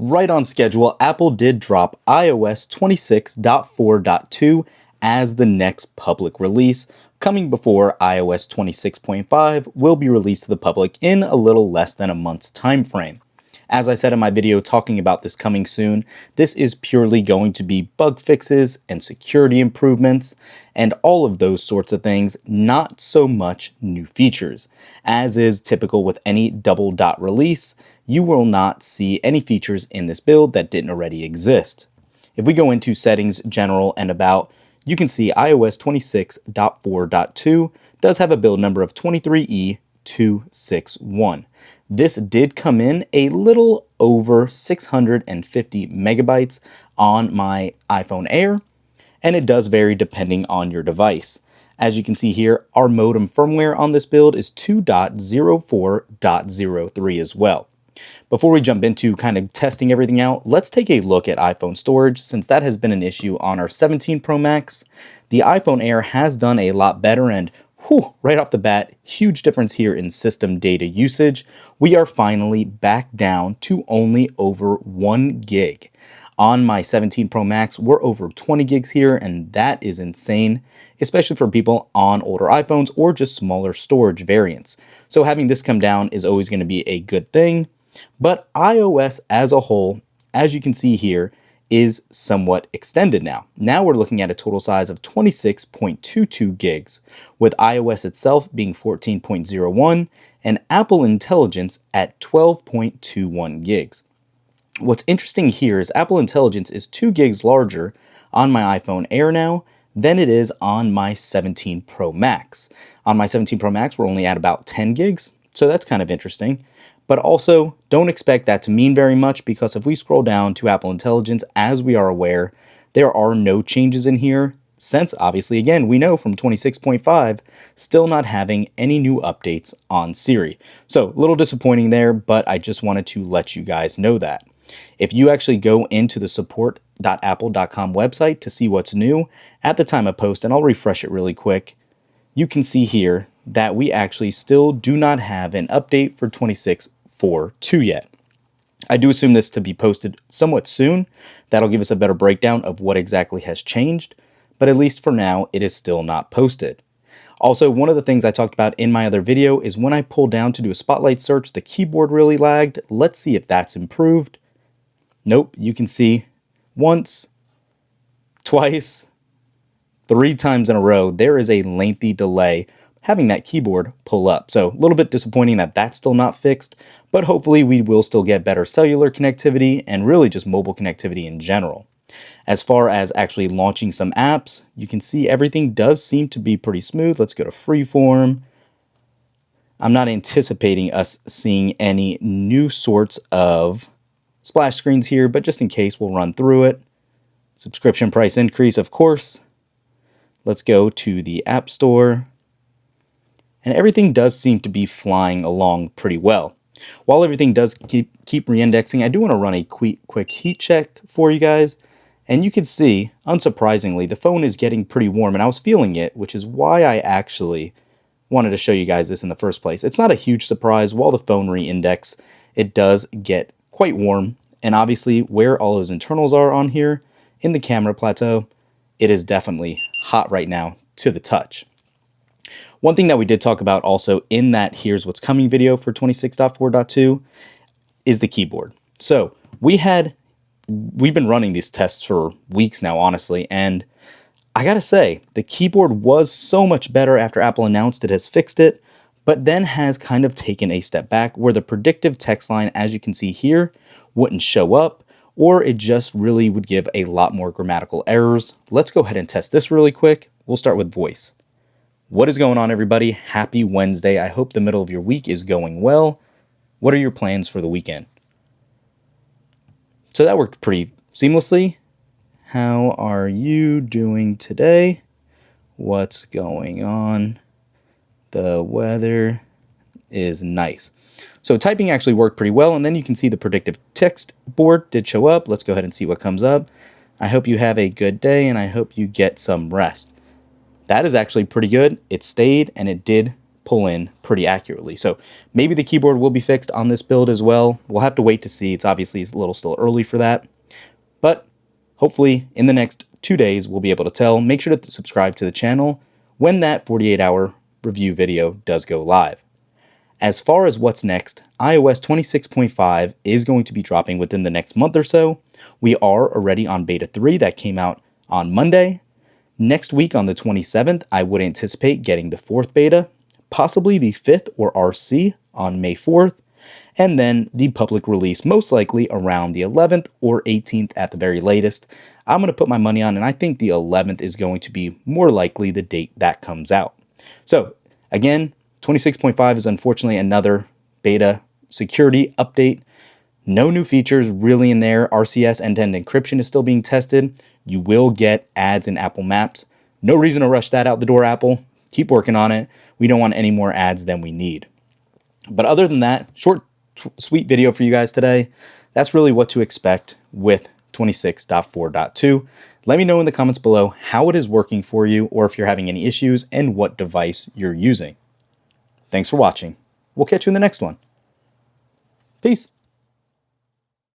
Right on schedule, Apple did drop iOS 26.4.2 as the next public release, coming before iOS 26.5 will be released to the public in a little less than a month's time frame. As I said in my video talking about this coming soon, this is purely going to be bug fixes and security improvements and all of those sorts of things, not so much new features. As is typical with any double dot release, you will not see any features in this build that didn't already exist. If we go into settings, general, and about, you can see iOS 26.4.2 does have a build number of 23E261. This did come in a little over 650 megabytes on my iPhone Air, and it does vary depending on your device. As you can see here, our modem firmware on this build is 2.04.03 as well. Before we jump into kind of testing everything out, let's take a look at iPhone storage, since that has been an issue on our 17 Pro Max. The iPhone Air has done a lot better, and right off the bat, huge difference here in system data usage. We are finally back down to only over 1 gig. On my 17 Pro Max, we're over 20 gigs here, and that is insane, especially for people on older iPhones or just smaller storage variants. So having this come down is always going to be a good thing. But iOS as a whole, as you can see here, is somewhat extended now. Now we're looking at a total size of 26.22 gigs, with iOS itself being 14.01 and Apple Intelligence at 12.21 gigs. What's interesting here is Apple Intelligence is 2 gigs larger on my iPhone Air now than it is on my 17 Pro Max. On my 17 Pro Max, we're only at about 10 gigs, so that's kind of interesting. But also, don't expect that to mean very much, because if we scroll down to Apple Intelligence, as we are aware, there are no changes in here, since obviously, again, we know from 26.5, still not having any new updates on Siri. So a little disappointing there, but I just wanted to let you guys know that. If you actually go into the support.apple.com website to see what's new at the time of post, and I'll refresh it really quick, you can see here that we actually still do not have an update for 26.4.2 yet. I do assume this to be posted somewhat soon. That'll give us a better breakdown of what exactly has changed, but at least for now, it is still not posted. Also, one of the things I talked about in my other video is when I pulled down to do a spotlight search, the keyboard really lagged. Let's see if that's improved. Nope, you can see once, twice, 3 times in a row, there is a lengthy delay having that keyboard pull up. So a little bit disappointing that that's still not fixed, but hopefully we will still get better cellular connectivity and really just mobile connectivity in general. As far as actually launching some apps, you can see everything does seem to be pretty smooth. Let's go to Freeform. I'm not anticipating us seeing any new sorts of splash screens here, but just in case, we'll run through it. Subscription price increase, of course. Let's go to the App Store. And everything does seem to be flying along pretty well. While everything does keep re-indexing, I do want to run a quick heat check for you guys. And you can see, unsurprisingly, the phone is getting pretty warm, and I was feeling it, which is why I actually wanted to show you guys this in the first place. It's not a huge surprise. While the phone re-index, it does get quite warm. And obviously, where all those internals are on here in the camera plateau, it is definitely hot right now to the touch. One thing that we did talk about also in that Here's What's Coming video for 26.4.2 is the keyboard. So we've been running these tests for weeks now, honestly, and I gotta say, the keyboard was so much better after Apple announced it has fixed it, but then has kind of taken a step back where the predictive text line, as you can see here, wouldn't show up, or it just really would give a lot more grammatical errors. Let's go ahead and test this really quick. We'll start with voice. What is going on, everybody? Happy Wednesday. I hope the middle of your week is going well. What are your plans for the weekend? So that worked pretty seamlessly. How are you doing today? What's going on? The weather is nice. So typing actually worked pretty well, and then you can see the predictive text board did show up. Let's go ahead and see what comes up. I hope you have a good day, and I hope you get some rest. That is actually pretty good. It stayed, and it did pull in pretty accurately. So maybe the keyboard will be fixed on this build as well. We'll have to wait to see. It's obviously a little still early for that, but hopefully in the next 2 days, we'll be able to tell. Make sure to subscribe to the channel when that 48-hour review video does go live. As far as what's next, iOS 26.5 is going to be dropping within the next month or so. We are already on beta 3 that came out on Monday. Next week on the 27th, I would anticipate getting the 4th beta, possibly the 5th or RC on May 4th, and then the public release most likely around the 11th or 18th at the very latest. I'm going to put my money on, and I think the 11th is going to be more likely the date that comes out. So again, 26.5 is unfortunately another beta security update. No new features really in there. RCS end-to-end encryption is still being tested. You will get ads in Apple Maps. No reason to rush that out the door, Apple. Keep working on it. We don't want any more ads than we need. But other than that, short, sweet video for you guys today. That's really what to expect with 26.4.2. Let me know in the comments below how it is working for you, or if you're having any issues and what device you're using. Thanks for watching. We'll catch you in the next one. Peace.